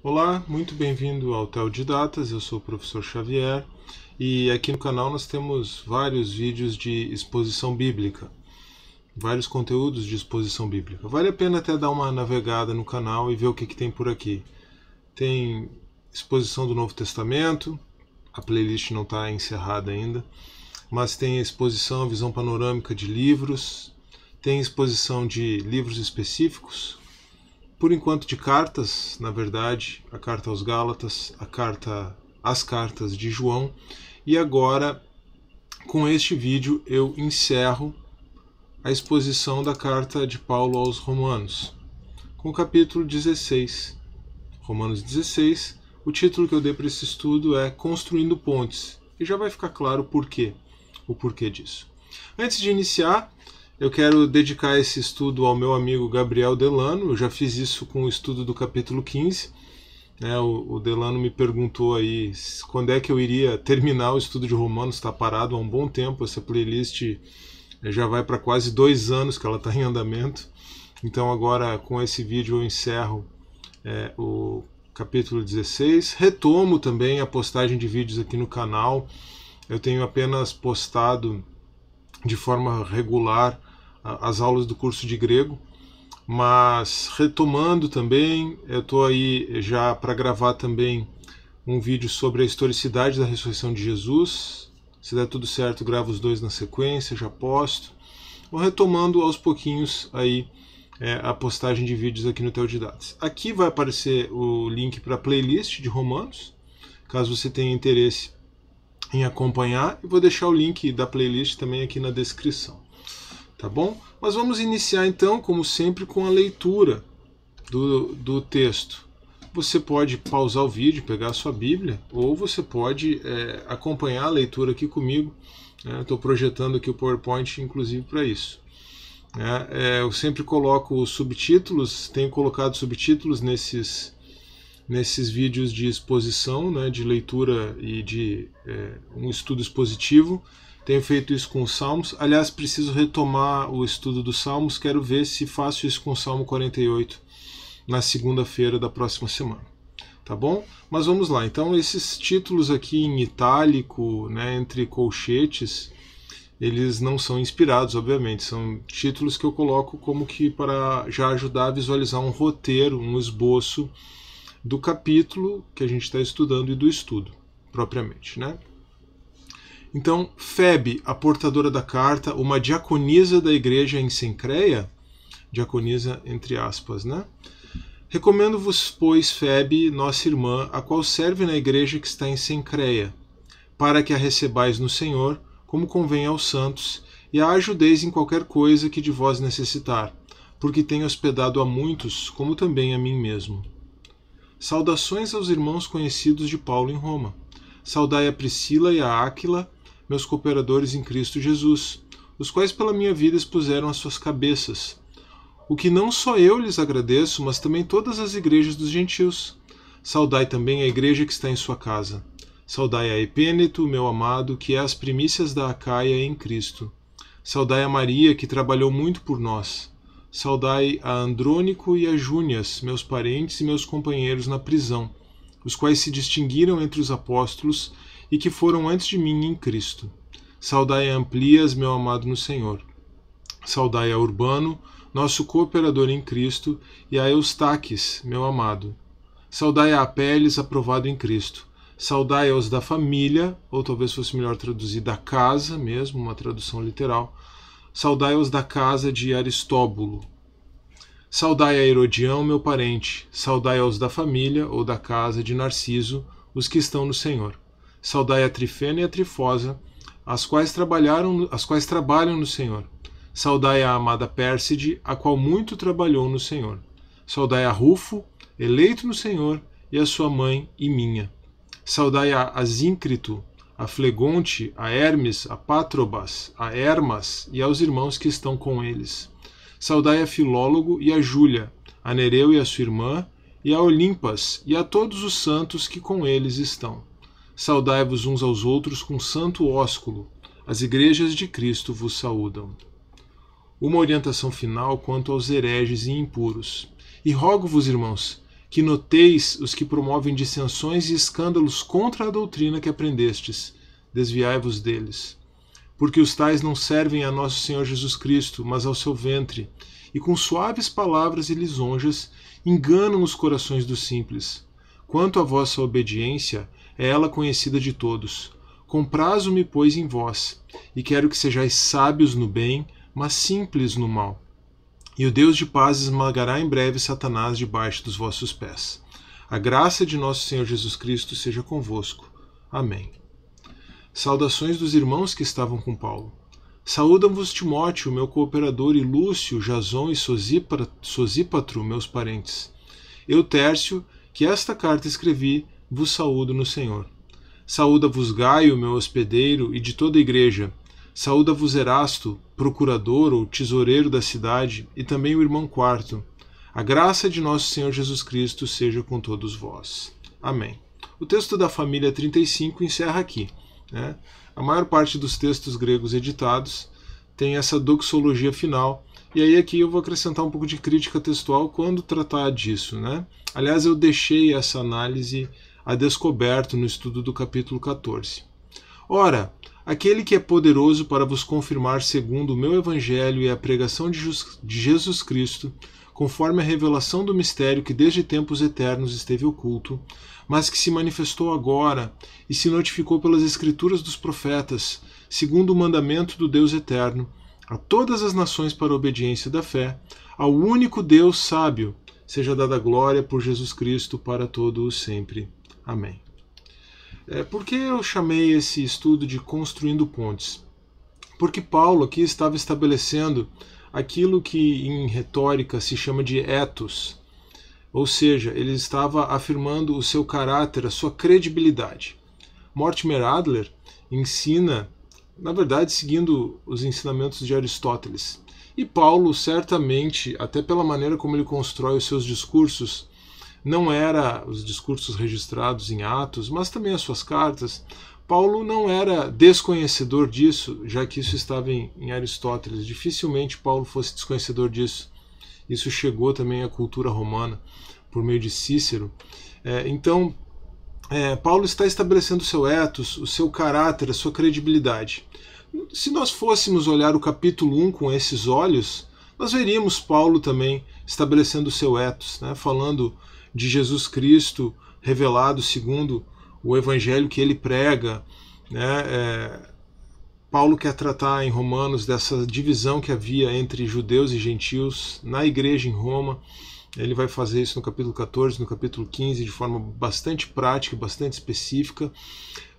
Olá, muito bem-vindo ao TEL de Datas, eu sou o professor Xavier e aqui no canal nós temos vários vídeos de exposição bíblica, vários conteúdos de exposição bíblica. Vale a pena até dar uma navegada no canal e ver o que tem por aqui. Tem exposição do Novo Testamento, a playlist não está encerrada ainda, mas tem a exposição, a visão panorâmica de livros, tem exposição de livros específicos, por enquanto de cartas, na verdade, a carta aos Gálatas, as cartas de João, e agora, com este vídeo, eu encerro a exposição da carta de Paulo aos Romanos, com o capítulo 16. Romanos 16, o título que eu dei para esse estudo é Construindo Pontes, e já vai ficar claro o porquê disso. Antes de iniciar, eu quero dedicar esse estudo ao meu amigo Gabriel Delano. Eu já fiz isso com o estudo do capítulo 15. O Delano me perguntou aí quando é que eu iria terminar o estudo de Romanos. Está parado há um bom tempo. Essa playlist já vai para quase 2 anos que ela está em andamento. Então agora com esse vídeo eu encerro o capítulo 16. Retomo também a postagem de vídeos aqui no canal. Eu tenho apenas postado de forma regular as aulas do curso de grego, mas retomando também, eu estou aí já para gravar também um vídeo sobre a historicidade da ressurreição de Jesus. Se der tudo certo, gravo os dois na sequência, já posto. Vou retomando aos pouquinhos aí a postagem de vídeos aqui no TEL de Datas. Aqui vai aparecer o link para a playlist de Romanos, caso você tenha interesse em acompanhar, e vou deixar o link da playlist também aqui na descrição, tá bom? Mas vamos iniciar então, como sempre, com a leitura do texto. Você pode pausar o vídeo, pegar a sua Bíblia, ou você pode acompanhar a leitura aqui comigo. Estou projetando aqui o PowerPoint, inclusive, para isso. Eu sempre coloco os subtítulos, tenho colocado subtítulos nesses vídeos de exposição, de leitura e de um estudo expositivo. Tenho feito isso com os Salmos. Aliás, preciso retomar o estudo dos Salmos. Quero ver se faço isso com o Salmo 48 na segunda-feira da próxima semana. Tá bom? Mas vamos lá. Então, esses títulos aqui em itálico, entre colchetes, eles não são inspirados, obviamente. São títulos que eu coloco como que para já ajudar a visualizar um roteiro, um esboço do capítulo que a gente está estudando e do estudo, propriamente, Então, Febe, a portadora da carta, uma diaconisa da igreja em Cencreia, diaconisa entre aspas, Recomendo-vos, pois, Febe, nossa irmã, a qual serve na igreja que está em Cencreia, para que a recebais no Senhor, como convém aos santos, e a ajudeis em qualquer coisa que de vós necessitar, porque tenho hospedado a muitos, como também a mim mesmo. Saudações aos irmãos conhecidos de Paulo em Roma. Saudai a Priscila e a Áquila, meus cooperadores em Cristo Jesus, os quais pela minha vida expuseram as suas cabeças. O que não só eu lhes agradeço, mas também todas as igrejas dos gentios. Saudai também a igreja que está em sua casa. Saudai a Epêneto, meu amado, que é as primícias da Acaia em Cristo. Saudai a Maria, que trabalhou muito por nós. Saudai a Andrônico e a Júnias, meus parentes e meus companheiros na prisão, os quais se distinguiram entre os apóstolos e que foram antes de mim em Cristo. Saudai a Amplias, meu amado no Senhor. Saudai a Urbano, nosso cooperador em Cristo, e a Eustaques, meu amado. Saudai a Apeles, aprovado em Cristo. Saudai aos da família, ou talvez fosse melhor traduzir da casa mesmo, uma tradução literal. Saudai aos da casa de Aristóbulo. Saudai a Herodião, meu parente. Saudai aos da família ou da casa de Narciso, os que estão no Senhor. Saudai a Trifena e a Trifosa, as quais trabalham no Senhor. Saudai a amada Pérside, a qual muito trabalhou no Senhor. Saudai a Rufo, eleito no Senhor, e a sua mãe e minha. Saudai a Asíncrito, a Flegonte, a Hermes, a Patrobas, a Hermas e aos irmãos que estão com eles. Saudai a Filólogo e a Júlia, a Nereu e a sua irmã, e a Olimpas, e a todos os santos que com eles estão. Saudai-vos uns aos outros com santo ósculo. As igrejas de Cristo vos saúdam. Uma orientação final quanto aos hereges e impuros. E rogo-vos, irmãos, que noteis os que promovem dissensões e escândalos contra a doutrina que aprendestes. Desviai-vos deles. Porque os tais não servem a nosso Senhor Jesus Cristo, mas ao seu ventre, e com suaves palavras e lisonjas enganam os corações dos simples. Quanto à vossa obediência, é ela conhecida de todos. Comprazo-me, pois, em vós, e quero que sejais sábios no bem, mas simples no mal. E o Deus de paz esmagará em breve Satanás debaixo dos vossos pés. A graça de nosso Senhor Jesus Cristo seja convosco. Amém. Saudações dos irmãos que estavam com Paulo. Saúdam-vos Timóteo, meu cooperador, e Lúcio, Jason e Sosípatro, meus parentes. Eu, Tércio, que esta carta escrevi, vos saúdo no Senhor. Saúda-vos Gaio, meu hospedeiro, e de toda a igreja. Saúda-vos Erasto, procurador ou tesoureiro da cidade, e também o irmão Quarto. A graça de nosso Senhor Jesus Cristo seja com todos vós. Amém. O texto da família 35 encerra aqui, né? A maior parte dos textos gregos editados tem essa doxologia final, e aí aqui eu vou acrescentar um pouco de crítica textual quando tratar disso, né? Aliás, eu deixei essa análise a descoberto no estudo do capítulo 14. Ora, aquele que é poderoso para vos confirmar segundo o meu evangelho e a pregação de Jesus Cristo, conforme a revelação do mistério que desde tempos eternos esteve oculto, mas que se manifestou agora e se notificou pelas escrituras dos profetas, segundo o mandamento do Deus eterno, a todas as nações para a obediência da fé, ao único Deus sábio, seja dada glória por Jesus Cristo para todo o sempre. Amém. Por que eu chamei esse estudo de Construindo Pontes? Porque Paulo aqui estava estabelecendo aquilo que em retórica se chama de ethos, ou seja, ele estava afirmando o seu caráter, a sua credibilidade. Mortimer Adler ensina, na verdade, seguindo os ensinamentos de Aristóteles. E Paulo, certamente, até pela maneira como ele constrói os seus discursos, não era os discursos registrados em Atos, mas também as suas cartas. Paulo não era desconhecedor disso, já que isso estava em Aristóteles. Dificilmente Paulo fosse desconhecedor disso. Isso chegou também à cultura romana, por meio de Cícero. Então, Paulo está estabelecendo o seu ethos, o seu caráter, a sua credibilidade. Se nós fôssemos olhar o capítulo 1 com esses olhos, nós veríamos Paulo também estabelecendo o seu ethos, né, falando de Jesus Cristo revelado segundo o evangelho que ele prega, né? Paulo quer tratar em Romanos dessa divisão que havia entre judeus e gentios na igreja em Roma. Ele vai fazer isso no capítulo 14, no capítulo 15, de forma bastante prática, bastante específica.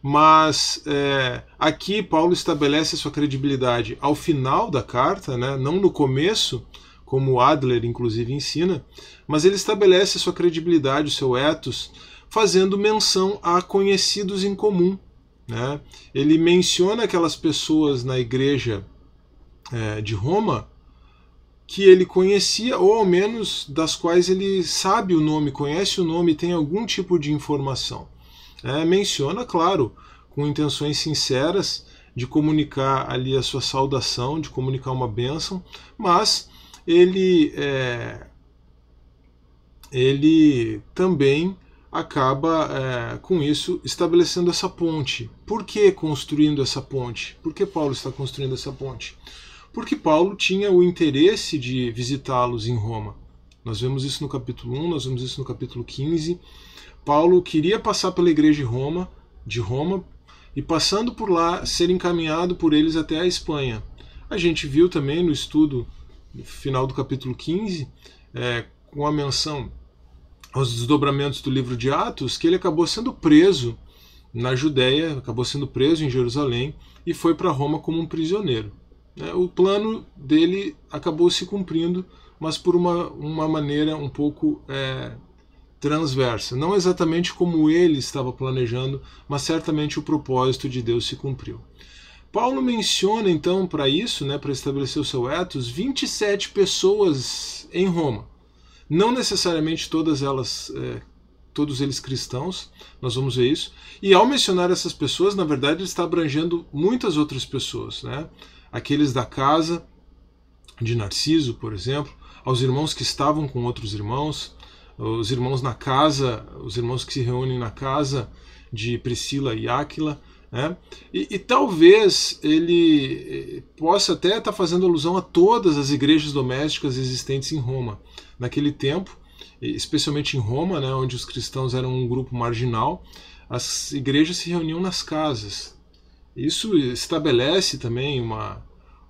Mas aqui Paulo estabelece a sua credibilidade ao final da carta, né? Não no começo, como Adler inclusive ensina, mas ele estabelece a sua credibilidade, o seu ethos, fazendo menção a conhecidos em comum, né? Ele menciona aquelas pessoas na igreja de Roma que ele conhecia, ou ao menos das quais ele sabe o nome, conhece o nome, tem algum tipo de informação. Menciona, claro, com intenções sinceras de comunicar ali a sua saudação, de comunicar uma bênção, mas ele também acaba com isso estabelecendo essa ponte. Por que construindo essa ponte? Por que Paulo está construindo essa ponte? Porque Paulo tinha o interesse de visitá-los em Roma. Nós vemos isso no capítulo 1, nós vemos isso no capítulo 15. Paulo queria passar pela igreja de Roma e, passando por lá, ser encaminhado por eles até a Espanha. A gente viu também no estudo no final do capítulo 15, com a menção aos desdobramentos do livro de Atos, que ele acabou sendo preso na Judéia, acabou sendo preso em Jerusalém e foi para Roma como um prisioneiro. O plano dele acabou se cumprindo, mas por uma maneira um pouco transversa. Não exatamente como ele estava planejando, mas certamente o propósito de Deus se cumpriu. Paulo menciona então para isso, para estabelecer o seu ethos, 27 pessoas em Roma. Não necessariamente todos eles cristãos, nós vamos ver isso. E ao mencionar essas pessoas, na verdade, ele está abrangendo muitas outras pessoas, aqueles da casa de Narciso, por exemplo, aos irmãos que estavam com outros irmãos, os irmãos na casa, os irmãos que se reúnem na casa de Priscila e Áquila, né? E talvez ele possa até estar fazendo alusão a todas as igrejas domésticas existentes em Roma. Naquele tempo, especialmente em Roma, né, onde os cristãos eram um grupo marginal, as igrejas se reuniam nas casas. Isso estabelece também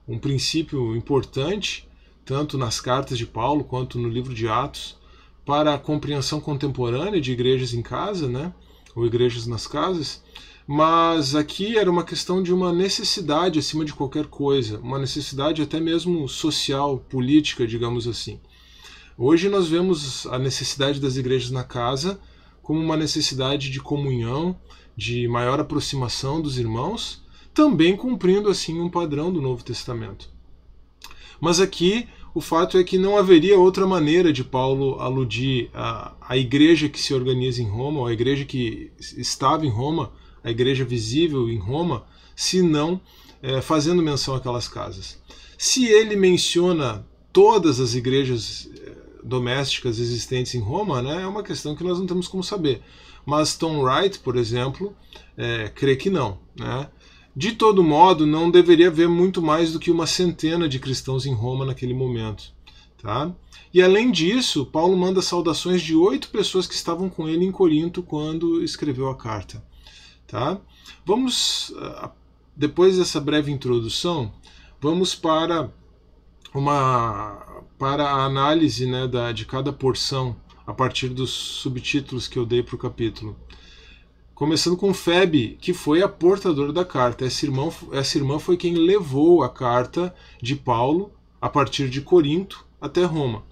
um princípio importante, tanto nas cartas de Paulo quanto no livro de Atos, para a compreensão contemporânea de igrejas em casa, né, ou igrejas nas casas. Mas aqui era uma questão de uma necessidade acima de qualquer coisa, uma necessidade até mesmo social, política, digamos assim. Hoje nós vemos a necessidade das igrejas na casa como uma necessidade de comunhão, de maior aproximação dos irmãos, também cumprindo assim um padrão do Novo Testamento. Mas aqui o fato é que não haveria outra maneira de Paulo aludir à igreja que se organiza em Roma, ou à igreja que estava em Roma, a igreja visível em Roma, se não fazendo menção àquelas casas. Se ele menciona todas as igrejas domésticas existentes em Roma, né, é uma questão que nós não temos como saber. Mas Tom Wright, por exemplo, crê que não, né? De todo modo, não deveria haver muito mais do que uma centena de cristãos em Roma naquele momento. Tá? E além disso, Paulo manda saudações de 8 pessoas que estavam com ele em Corinto quando escreveu a carta. Tá? Vamos, depois dessa breve introdução, vamos para a análise, né, de cada porção a partir dos subtítulos que eu dei para o capítulo. Começando com Febe, que foi a portadora da carta. Essa irmã foi quem levou a carta de Paulo a partir de Corinto até Roma.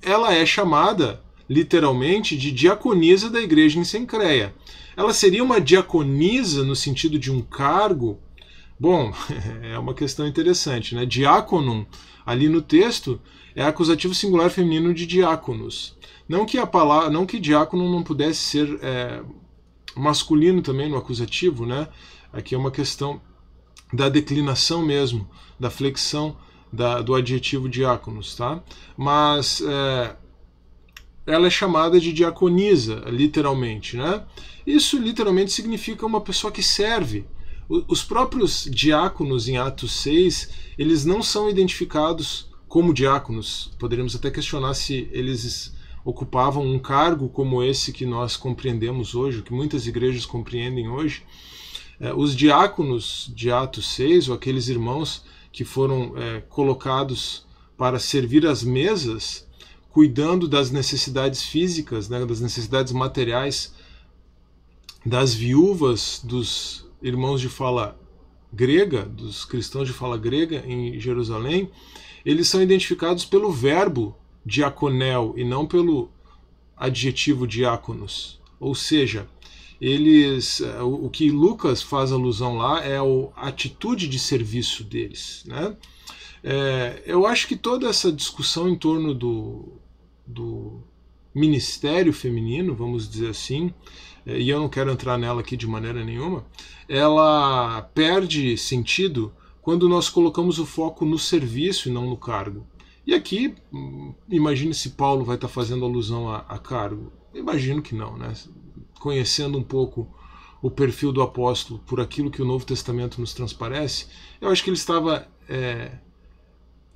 Ela é chamada, literalmente, de diaconisa da igreja em Cencreia. Ela seria uma diaconisa no sentido de um cargo? Bom, é uma questão interessante, né? Diáconum, ali no texto, é acusativo singular feminino de diáconos. Não que diácono não pudesse ser masculino também no acusativo, né? Aqui é uma questão da declinação mesmo, da flexão do adjetivo diáconos, tá? Mas ela é chamada de diaconisa, literalmente, né? Isso literalmente significa uma pessoa que serve. Os próprios diáconos em Atos 6, eles não são identificados como diáconos. Poderíamos até questionar se eles ocupavam um cargo como esse que nós compreendemos hoje, que muitas igrejas compreendem hoje. Os diáconos de Atos 6, ou aqueles irmãos que foram colocados para servir às mesas, cuidando das necessidades físicas, né, das necessidades materiais das viúvas dos irmãos de fala grega, dos cristãos de fala grega em Jerusalém, eles são identificados pelo verbo diaconel e não pelo adjetivo diáconos. Ou seja, o que Lucas faz alusão lá é a atitude de serviço deles, né? Eu acho que toda essa discussão em torno do ministério feminino, vamos dizer assim, e eu não quero entrar nela aqui de maneira nenhuma, ela perde sentido quando nós colocamos o foco no serviço e não no cargo. E aqui, imagine se Paulo vai estar fazendo alusão a cargo. Imagino que não, né? Conhecendo um pouco o perfil do apóstolo por aquilo que o Novo Testamento nos transparece, eu acho que ele estava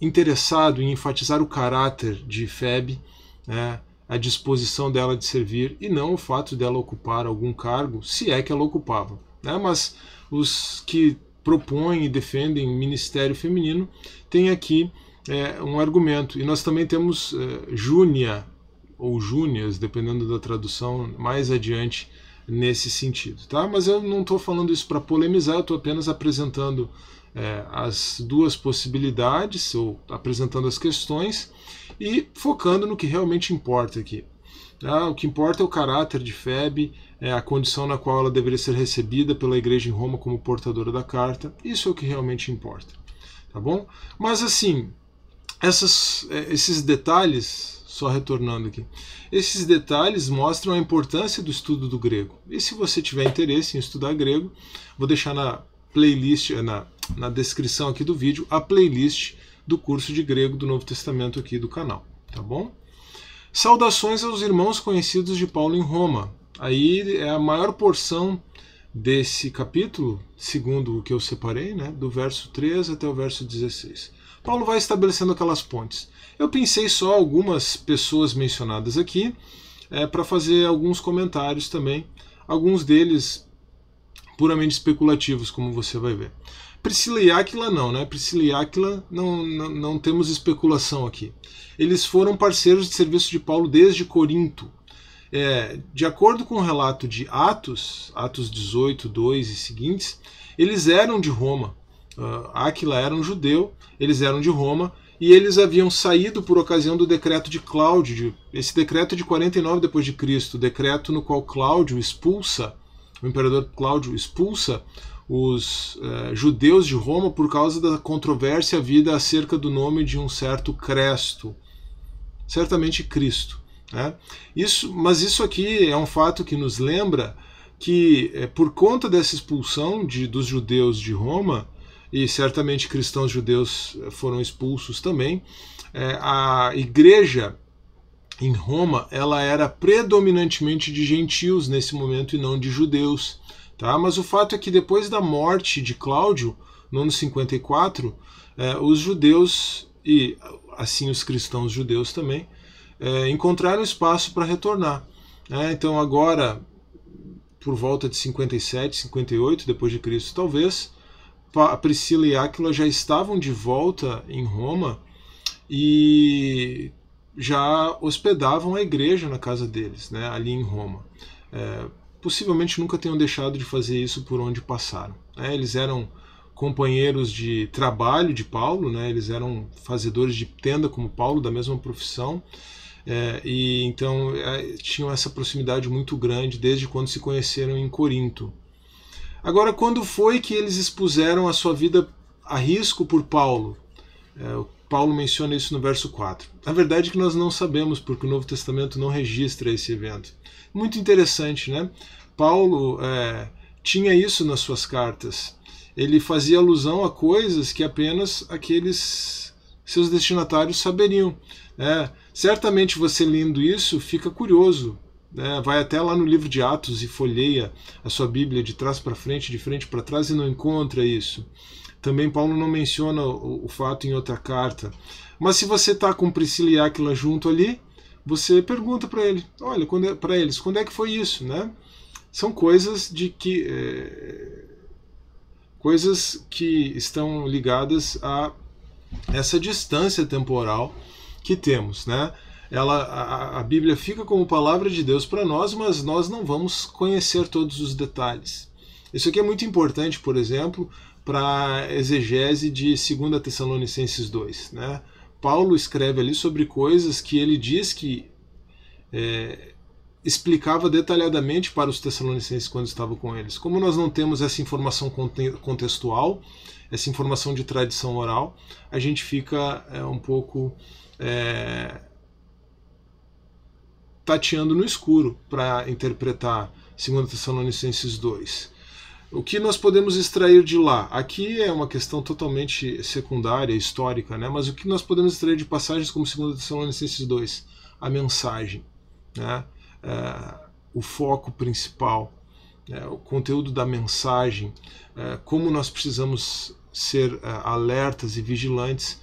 interessado em enfatizar o caráter de Febe, né, a disposição dela de servir, e não o fato dela ocupar algum cargo, se é que ela ocupava, né? Mas os que propõem e defendem ministério feminino têm aqui um argumento. E nós também temos Júnia, ou Júnias, dependendo da tradução, mais adiante nesse sentido. Tá? Mas eu não estou falando isso para polemizar, eu estou apenas apresentando as duas possibilidades, ou apresentando as questões, e focando no que realmente importa aqui. Tá? O que importa é o caráter de Febe, a condição na qual ela deveria ser recebida pela igreja em Roma como portadora da carta. Isso é o que realmente importa. Tá bom? Mas assim, esses detalhes, só retornando aqui, esses detalhes mostram a importância do estudo do grego. E se você tiver interesse em estudar grego, vou deixar na playlist, na descrição aqui do vídeo, a playlist do curso de grego do Novo Testamento aqui do canal, tá bom? Saudações aos irmãos conhecidos de Paulo em Roma. Aí é a maior porção desse capítulo, segundo o que eu separei, né, do verso 3 até o verso 16. Paulo vai estabelecendo aquelas pontes. Eu pensei só algumas pessoas mencionadas aqui para fazer alguns comentários também, alguns deles puramente especulativos, como você vai ver. Priscila e Áquila não, né? Priscila e Áquila não temos especulação aqui. Eles foram parceiros de serviço de Paulo desde Corinto. De acordo com o relato de Atos 18, 2 e seguintes, eles eram de Roma. Áquila era um judeu, eles eram de Roma, e eles haviam saído por ocasião do decreto de Cláudio, esse decreto de 49 d.C., decreto no qual Cláudio expulsa, o imperador Cláudio expulsa os judeus de Roma por causa da controvérsia havida acerca do nome de um certo Cresto, certamente Cristo. Né? Mas isso aqui é um fato que nos lembra que, por conta dessa expulsão dos judeus de Roma, e certamente cristãos judeus foram expulsos também, a igreja em Roma ela era predominantemente de gentios nesse momento e não de judeus. Tá? Mas o fato é que depois da morte de Cláudio, no ano 54, os judeus, e assim os cristãos judeus também, encontraram espaço para retornar. Então agora, por volta de 57, 58, depois de Cristo talvez, Priscila e Áquila já estavam de volta em Roma e já hospedavam a igreja na casa deles, né, ali em Roma. Possivelmente nunca tenham deixado de fazer isso por onde passaram. Eles eram companheiros de trabalho de Paulo, né, eles eram fazedores de tenda como Paulo, da mesma profissão, e então tinham essa proximidade muito grande desde quando se conheceram em Corinto. Agora, quando foi que eles expuseram a sua vida a risco por Paulo? Paulo menciona isso no verso 4. A verdade é que nós não sabemos, porque o Novo Testamento não registra esse evento. Muito interessante, né? Paulo tinha isso nas suas cartas. Ele fazia alusão a coisas que apenas aqueles seus destinatários saberiam. Certamente você lendo isso fica curioso. Vai até lá no livro de Atos e folheia a sua Bíblia de trás para frente, de frente para trás, e não encontra isso. Também Paulo não menciona o fato em outra carta. Mas se você está com Priscila e Áquila junto ali, você pergunta para ele, olha, para eles, quando é que foi isso, né? São coisas coisas que estão ligadas a essa distância temporal que temos, né? A Bíblia fica como palavra de Deus para nós, mas nós não vamos conhecer todos os detalhes. Isso aqui é muito importante, por exemplo, para a exegese de 2 Tessalonicenses 2. Né? Paulo escreve ali sobre coisas que ele diz que explicava detalhadamente para os tessalonicenses quando estava com eles. Como nós não temos essa informação contextual, essa informação de tradição oral, a gente fica um pouco tateando no escuro para interpretar 2 Tessalonicenses 2. O que nós podemos extrair de lá? Aqui é uma questão totalmente secundária, histórica, né? Mas o que nós podemos extrair de passagens como 2 Tessalonicenses 2? A mensagem, né? O foco principal, o conteúdo da mensagem, como nós precisamos ser alertas e vigilantes.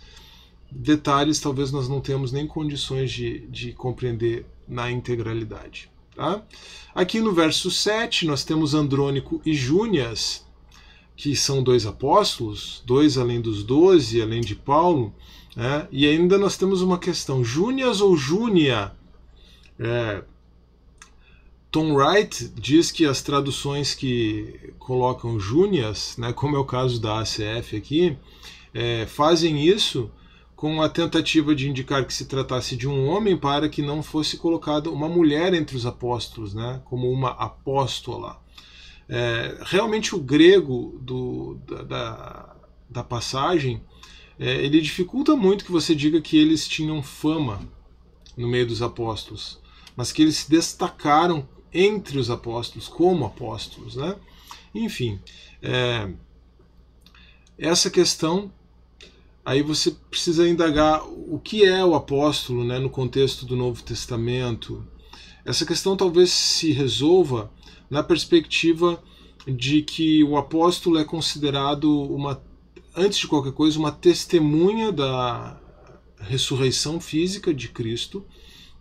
Detalhes talvez nós não temos nem condições de compreender na integralidade. Tá? Aqui no verso 7 nós temos Andrônico e Júnias, que são 2 apóstolos, 2 além dos 12, além de Paulo, né? E ainda nós temos uma questão, Júnias ou Júnia? Tom Wright diz que as traduções que colocam Júnias, né, como é o caso da ACF aqui, fazem isso com a tentativa de indicar que se tratasse de um homem para que não fosse colocada uma mulher entre os apóstolos, né, como uma apóstola. Realmente o grego da passagem, ele dificulta muito que você diga que eles tinham fama no meio dos apóstolos, mas que eles se destacaram entre os apóstolos como apóstolos, né? Enfim, essa questão aí você precisa indagar o que é o apóstolo, né, no contexto do Novo Testamento. Essa questão talvez se resolva na perspectiva de que o apóstolo é considerado, antes de qualquer coisa, uma testemunha da ressurreição física de Cristo,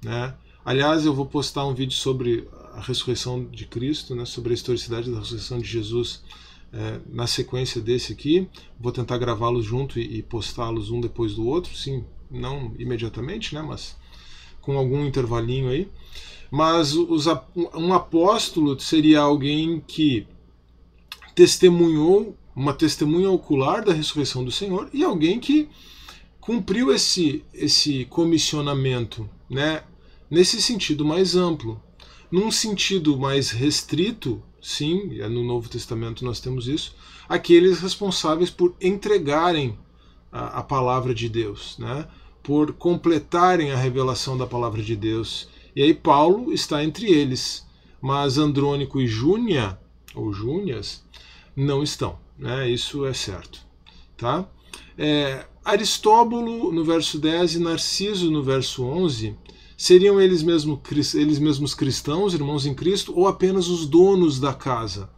né? Aliás, eu vou postar um vídeo sobre a ressurreição de Cristo, né, sobre a historicidade da ressurreição de Jesus, na sequência desse aqui. Vou tentar gravá-los junto e postá-los um depois do outro, sim, não imediatamente, né, mas com algum intervalinho aí. Mas um apóstolo seria alguém que testemunhou, uma testemunha ocular da ressurreição do Senhor, e alguém que cumpriu esse comissionamento, né, nesse sentido mais amplo. Num sentido mais restrito, sim, no Novo Testamento nós temos isso, aqueles responsáveis por entregarem a palavra de Deus, né, por completarem a revelação da palavra de Deus. E aí Paulo está entre eles, mas Andrônico e Júnia, ou Júnias, não estão, né, isso é certo. Tá? Aristóbulo no verso 10 e Narciso no verso 11 seriam eles mesmos cristãos, irmãos em Cristo, ou apenas os donos da casa?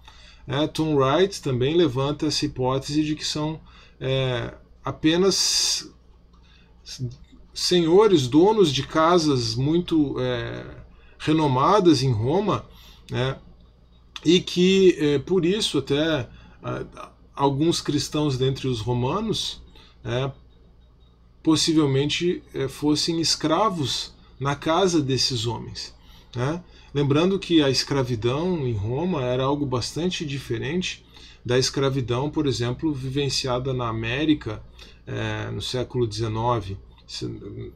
Tom Wright também levanta essa hipótese de que são apenas senhores, donos de casas muito renomadas em Roma, né, e que por isso até alguns cristãos dentre os romanos possivelmente fossem escravos na casa desses homens, né? Lembrando que a escravidão em Roma era algo bastante diferente da escravidão, por exemplo, vivenciada na América no século XIX,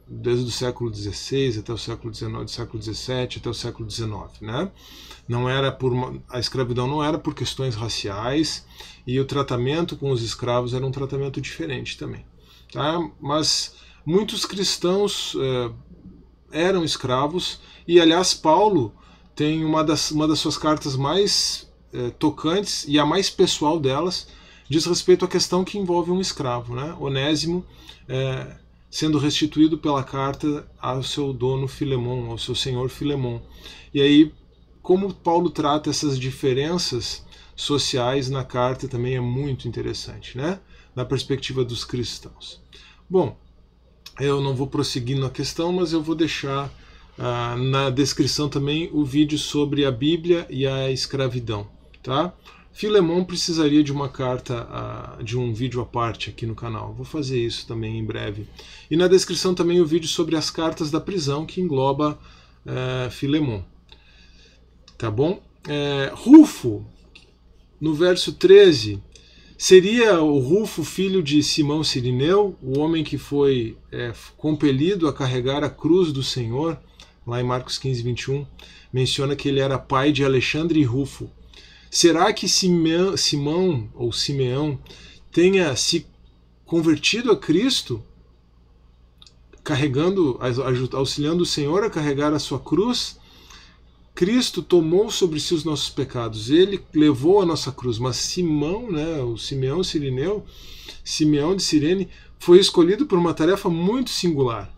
desde o século XVI até o século XIX, do século XVII até o século XIX, né? Não era a escravidão não era por questões raciais, e o tratamento com os escravos era um tratamento diferente também, tá? Mas muitos cristãos eram escravos, e aliás Paulo tem uma das suas cartas mais tocantes, e a mais pessoal delas, diz respeito à questão que envolve um escravo, né? Onésimo sendo restituído pela carta ao seu dono Filemon, ao seu senhor Filemon. E aí, como Paulo trata essas diferenças sociais na carta também é muito interessante, né? Na perspectiva dos cristãos. Bom, eu não vou prosseguir na questão, mas eu vou deixar na descrição também o vídeo sobre a Bíblia e a escravidão, tá? Filemon precisaria de uma carta, de um vídeo à parte aqui no canal. Vou fazer isso também em breve. E na descrição também o vídeo sobre as cartas da prisão, que engloba Filemon. Tá bom? Rufo, no verso 13, seria o Rufo filho de Simão Cirineu, o homem que foi compelido a carregar a cruz do Senhor, lá em Marcos 15, 21, menciona que ele era pai de Alexandre e Rufo. Será que Simão ou Simeão tenha se convertido a Cristo, auxiliando o Senhor a carregar a sua cruz? Cristo tomou sobre si os nossos pecados, ele levou a nossa cruz, mas Simão, né, o Simeão Cirineu, Simeão de Cirene, foi escolhido por uma tarefa muito singular: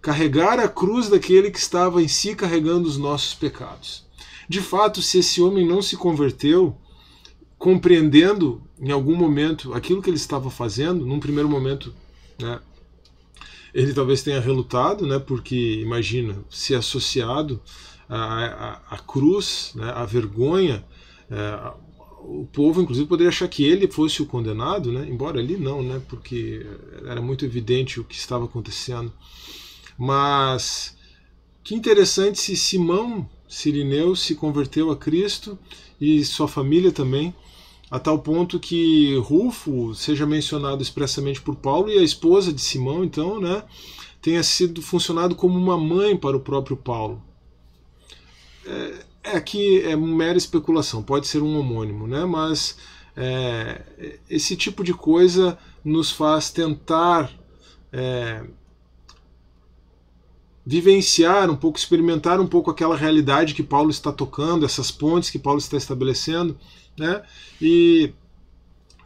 carregar a cruz daquele que estava em si carregando os nossos pecados. De fato, se esse homem não se converteu, compreendendo em algum momento aquilo que ele estava fazendo, num primeiro momento, né, ele talvez tenha relutado, né, porque imagina, se associado à cruz, né, à vergonha, o povo inclusive poderia achar que ele fosse o condenado, né, embora ali não, né, porque era muito evidente o que estava acontecendo. Mas que interessante se Simão Cirineu se converteu a Cristo, e sua família também, a tal ponto que Rufo seja mencionado expressamente por Paulo, e a esposa de Simão, então, né, tenha funcionado como uma mãe para o próprio Paulo. Aqui é mera especulação, pode ser um homônimo, né, mas esse tipo de coisa nos faz tentar vivenciar um pouco, experimentar um pouco aquela realidade que Paulo está tocando, essas pontes que Paulo está estabelecendo, né? E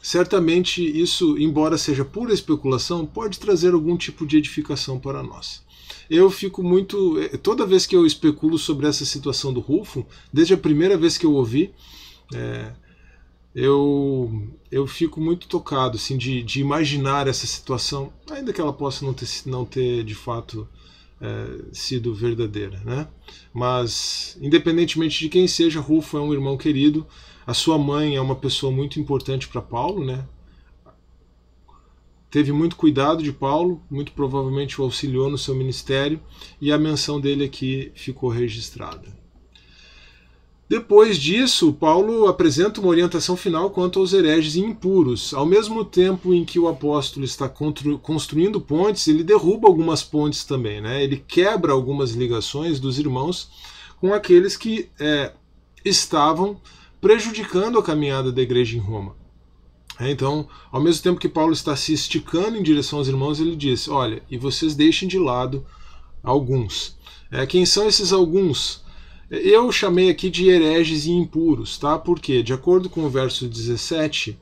certamente isso, embora seja pura especulação, pode trazer algum tipo de edificação para nós. Eu fico muito... Toda vez que eu especulo sobre essa situação do Rulfo, desde a primeira vez que eu ouvi, eu fico muito tocado assim, de imaginar essa situação, ainda que ela possa não ter de fato sido verdadeira, né? Mas, independentemente de quem seja, Rulfo é um irmão querido. A sua mãe é uma pessoa muito importante para Paulo, né? Teve muito cuidado de Paulo, muito provavelmente o auxiliou no seu ministério, e a menção dele aqui ficou registrada. Depois disso, Paulo apresenta uma orientação final quanto aos hereges e impuros. Ao mesmo tempo em que o apóstolo está construindo pontes, ele derruba algumas pontes também, né? Ele quebra algumas ligações dos irmãos com aqueles que estavam prejudicando a caminhada da igreja em Roma. Então, ao mesmo tempo que Paulo está se esticando em direção aos irmãos, ele diz, olha, e vocês deixem de lado alguns. Quem são esses alguns? Eu chamei aqui de hereges e impuros, tá? Porque, de acordo com o verso 17,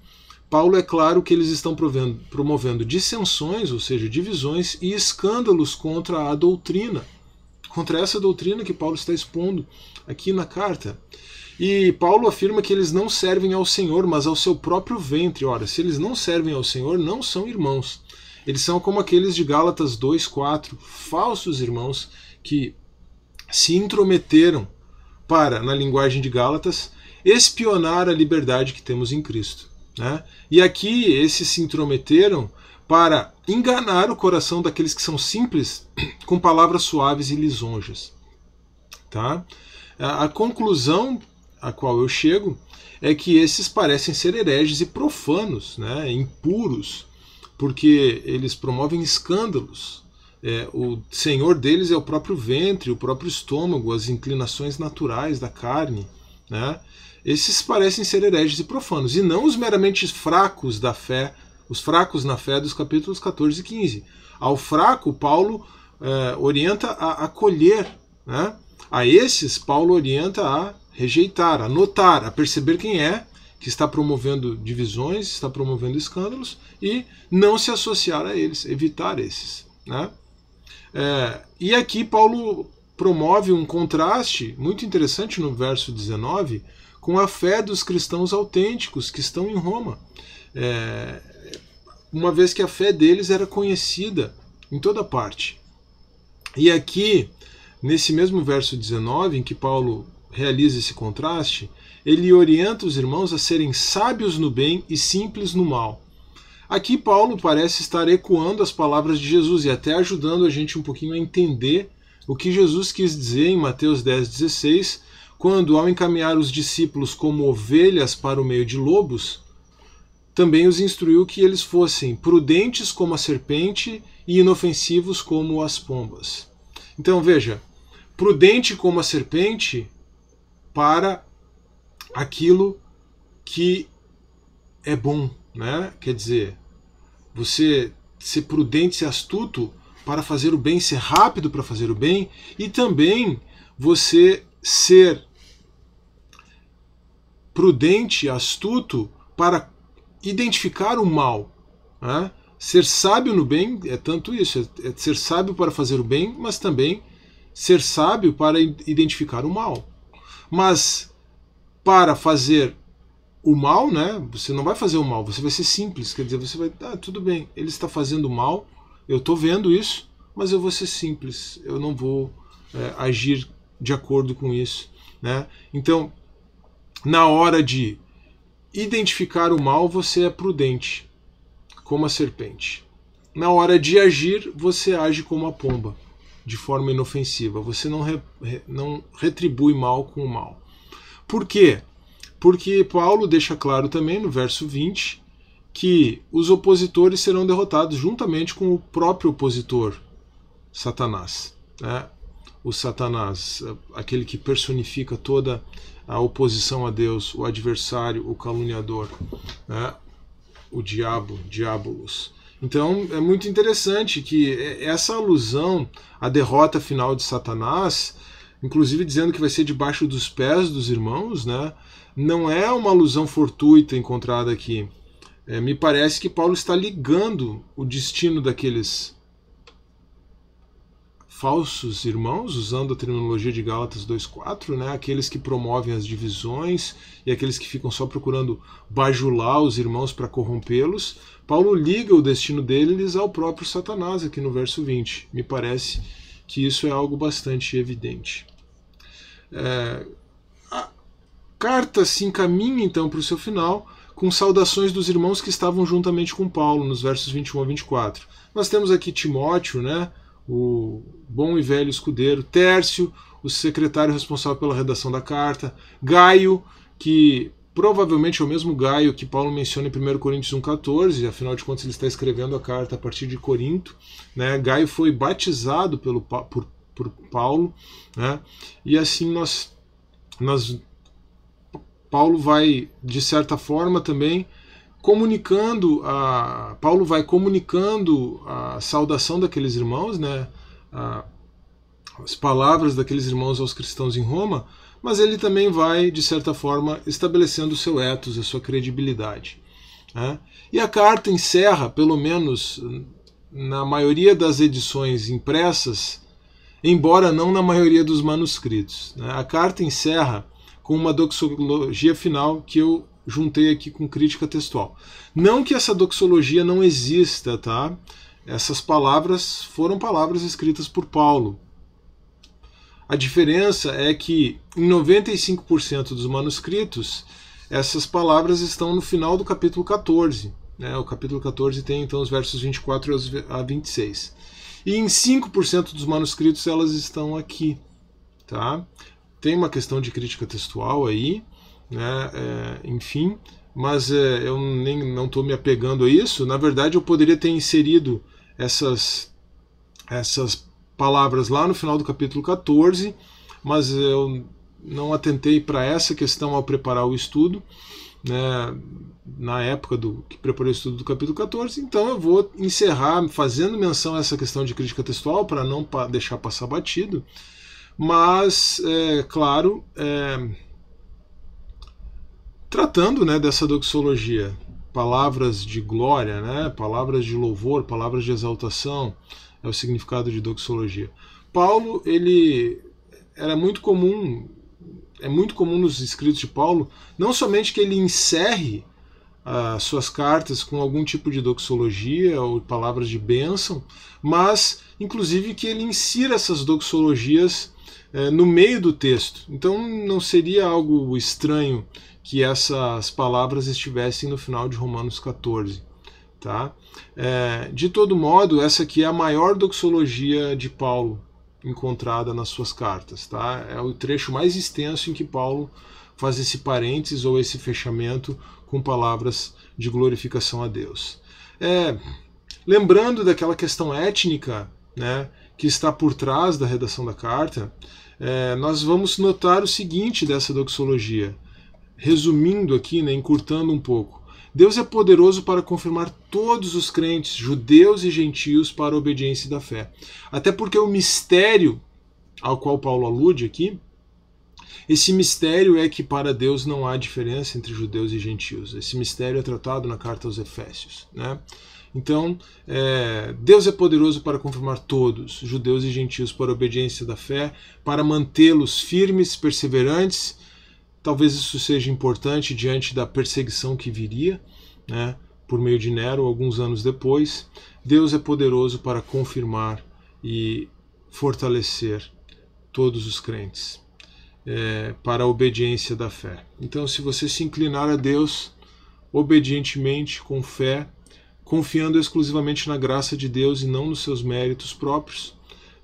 Paulo é claro que eles estão promovendo dissensões, ou seja, divisões e escândalos contra a doutrina, contra essa doutrina que Paulo está expondo aqui na carta. E Paulo afirma que eles não servem ao Senhor, mas ao seu próprio ventre. Ora, se eles não servem ao Senhor, não são irmãos. Eles são como aqueles de Gálatas 2:4, falsos irmãos que se intrometeram para, na linguagem de Gálatas, espionar a liberdade que temos em Cristo, né? E aqui esses se intrometeram para enganar o coração daqueles que são simples com palavras suaves e lisonjas, tá? A conclusão a qual eu chego é que esses parecem ser hereges e profanos, né? Impuros, porque eles promovem escândalos. O senhor deles é o próprio ventre, o próprio estômago, as inclinações naturais da carne, né? Esses parecem ser hereges e profanos, e não os meramente fracos da fé, os fracos na fé dos capítulos 14 e 15. Ao fraco, Paulo orienta a acolher, né? A esses, Paulo orienta a rejeitar, a notar, a perceber quem é que está promovendo divisões, está promovendo escândalos, e não se associar a eles, evitar esses, né? E aqui Paulo promove um contraste muito interessante no verso 19 com a fé dos cristãos autênticos que estão em Roma, uma vez que a fé deles era conhecida em toda parte. E aqui, nesse mesmo verso 19, em que Paulo realiza esse contraste, ele orienta os irmãos a serem sábios no bem e simples no mal. Aqui Paulo parece estar ecoando as palavras de Jesus e até ajudando a gente um pouquinho a entender o que Jesus quis dizer em Mateus 10,16, quando, ao encaminhar os discípulos como ovelhas para o meio de lobos, também os instruiu que eles fossem prudentes como a serpente e inofensivos como as pombas. Então veja, prudente como a serpente para aquilo que é bom, né? Quer dizer, você ser prudente, ser astuto para fazer o bem, ser rápido para fazer o bem, e também você ser prudente, astuto para identificar o mal, né? Ser sábio no bem é tanto isso, é ser sábio para fazer o bem, mas também ser sábio para identificar o mal. Mas para fazer o mal, né, você não vai fazer o mal, você vai ser simples, quer dizer, você vai, tudo bem, ele está fazendo mal, eu estou vendo isso, mas eu vou ser simples, eu não vou agir de acordo com isso, né? Então, na hora de identificar o mal, você é prudente, como a serpente. Na hora de agir, você age como a pomba, de forma inofensiva, você não retribui mal com o mal. Por quê? Porque Paulo deixa claro também no verso 20 que os opositores serão derrotados juntamente com o próprio opositor, Satanás, né? O Satanás, aquele que personifica toda a oposição a Deus, o adversário, o caluniador, né? O diabo, diabolos. Então é muito interessante que essa alusão à derrota final de Satanás, inclusive dizendo que vai ser debaixo dos pés dos irmãos, né? Não é uma alusão fortuita encontrada aqui. me parece que Paulo está ligando o destino daqueles falsos irmãos, usando a terminologia de Gálatas 2:4, né? Aqueles que promovem as divisões e aqueles que ficam só procurando bajular os irmãos para corrompê-los. Paulo liga o destino deles ao próprio Satanás, aqui no verso 20. Me parece que isso é algo bastante evidente. A carta se encaminha então para o seu final com saudações dos irmãos que estavam juntamente com Paulo, nos versos 21 a 24. Nós temos aqui Timóteo, né? O bom e velho escudeiro, Tércio, o secretário responsável pela redação da carta, Gaio, que provavelmente é o mesmo Gaio que Paulo menciona em 1 Coríntios 1,14, afinal de contas ele está escrevendo a carta a partir de Corinto, né? Gaio foi batizado por Paulo, né? E assim Paulo vai, de certa forma, também Paulo vai comunicando a saudação daqueles irmãos, né? As palavras daqueles irmãos aos cristãos em Roma, mas ele também vai, de certa forma, estabelecendo o seu ethos, a sua credibilidade, né? E a carta encerra, pelo menos na maioria das edições impressas, embora não na maioria dos manuscritos, né? A carta encerra com uma doxologia final que eu juntei aqui com crítica textual. Não que essa doxologia não exista, tá? Essas palavras foram palavras escritas por Paulo. A diferença é que em 95% dos manuscritos essas palavras estão no final do capítulo 14. Né? O capítulo 14 tem então os versos 24 a 26. E em 5% dos manuscritos elas estão aqui. Tá? Tem uma questão de crítica textual aí, né? Enfim, mas eu não estou me apegando a isso. Na verdade, eu poderia ter inserido essas palavras lá no final do capítulo 14, mas eu não atentei para essa questão ao preparar o estudo, né? Na época que preparei o estudo do capítulo 14, então eu vou encerrar fazendo menção a essa questão de crítica textual para não deixar passar batido. Mas, claro, tratando, né, dessa doxologia, palavras de glória, né, palavras de louvor, palavras de exaltação, é o significado de doxologia. Paulo, é muito comum nos escritos de Paulo, não somente que ele encerre as suas cartas com algum tipo de doxologia ou palavras de bênção, mas, inclusive, que ele insira essas doxologias no meio do texto. Então não seria algo estranho que essas palavras estivessem no final de Romanos 14. Tá? De todo modo, essa aqui é a maior doxologia de Paulo encontrada nas suas cartas. Tá? É o trecho mais extenso em que Paulo faz esse parênteses ou esse fechamento com palavras de glorificação a Deus. Lembrando daquela questão étnica, né, que está por trás da redação da carta, nós vamos notar o seguinte dessa doxologia. Resumindo aqui, né, encurtando um pouco. Deus é poderoso para confirmar todos os crentes, judeus e gentios, para a obediência da fé. Até porque o mistério ao qual Paulo alude aqui, esse mistério é que para Deus não há diferença entre judeus e gentios. Esse mistério é tratado na carta aos Efésios, né? Então, Deus é poderoso para confirmar todos, judeus e gentios, para a obediência da fé, para mantê-los firmes, perseverantes. Talvez isso seja importante diante da perseguição que viria, né, por meio de Nero, alguns anos depois. Deus é poderoso para confirmar e fortalecer todos os crentes para a obediência da fé. Então, se você se inclinar a Deus obedientemente, com fé, confiando exclusivamente na graça de Deus e não nos seus méritos próprios,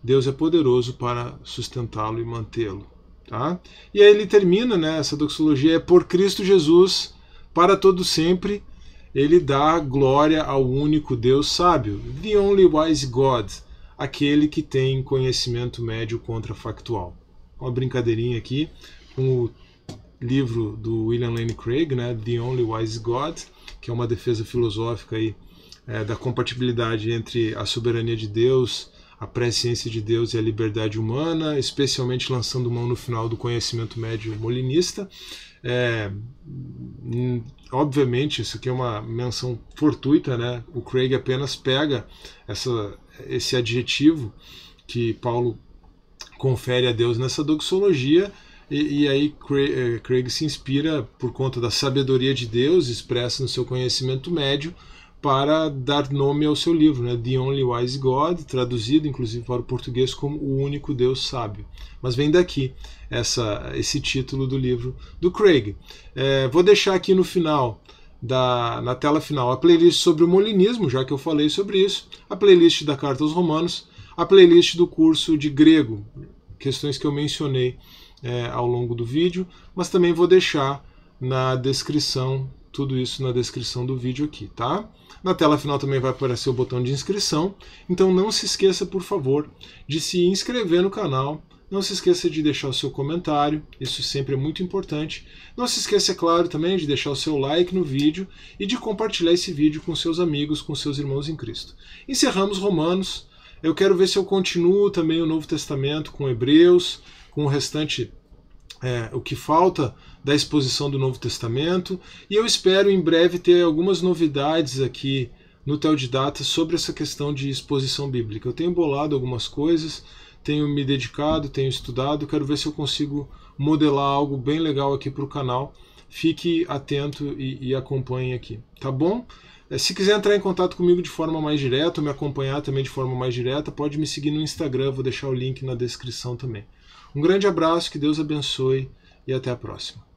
Deus é poderoso para sustentá-lo e mantê-lo. Tá? E aí ele termina, né, essa doxologia, por Cristo Jesus, para todo sempre, ele dá glória ao único Deus sábio, the only wise God, aquele que tem conhecimento médio contrafactual. Uma brincadeirinha aqui com o livro do William Lane Craig, né, The Only Wise God, que é uma defesa filosófica aí, da compatibilidade entre a soberania de Deus, a presciência de Deus e a liberdade humana, especialmente lançando mão no final do conhecimento médio molinista. Obviamente, isso aqui é uma menção fortuita, né? O Craig apenas pega esse adjetivo que Paulo confere a Deus nessa doxologia, e aí Craig se inspira por conta da sabedoria de Deus expressa no seu conhecimento médio para dar nome ao seu livro, né? The Only Wise God, traduzido inclusive para o português como O Único Deus Sábio. Mas vem daqui esse título do livro do Craig. Vou deixar aqui no final, na tela final, a playlist sobre o molinismo, já que eu falei sobre isso, a playlist da Carta aos Romanos, a playlist do curso de grego, questões que eu mencionei ao longo do vídeo, mas também vou deixar na descrição, tudo isso na descrição do vídeo aqui, tá? Na tela final também vai aparecer o botão de inscrição, então não se esqueça, por favor, de se inscrever no canal, não se esqueça de deixar o seu comentário, isso sempre é muito importante. Não se esqueça, é claro, também de deixar o seu like no vídeo e de compartilhar esse vídeo com seus amigos, com seus irmãos em Cristo. Encerramos Romanos, eu quero ver se eu continuo também o Novo Testamento com Hebreus, com o restante, o que falta da exposição do Novo Testamento, e eu espero em breve ter algumas novidades aqui no Teodidata sobre essa questão de exposição bíblica. Eu tenho bolado algumas coisas, tenho me dedicado, tenho estudado, quero ver se eu consigo modelar algo bem legal aqui para o canal. Fique atento e acompanhe aqui, tá bom? Se quiser entrar em contato comigo de forma mais direta, ou me acompanhar também de forma mais direta, pode me seguir no Instagram, vou deixar o link na descrição também. Um grande abraço, que Deus abençoe e até a próxima.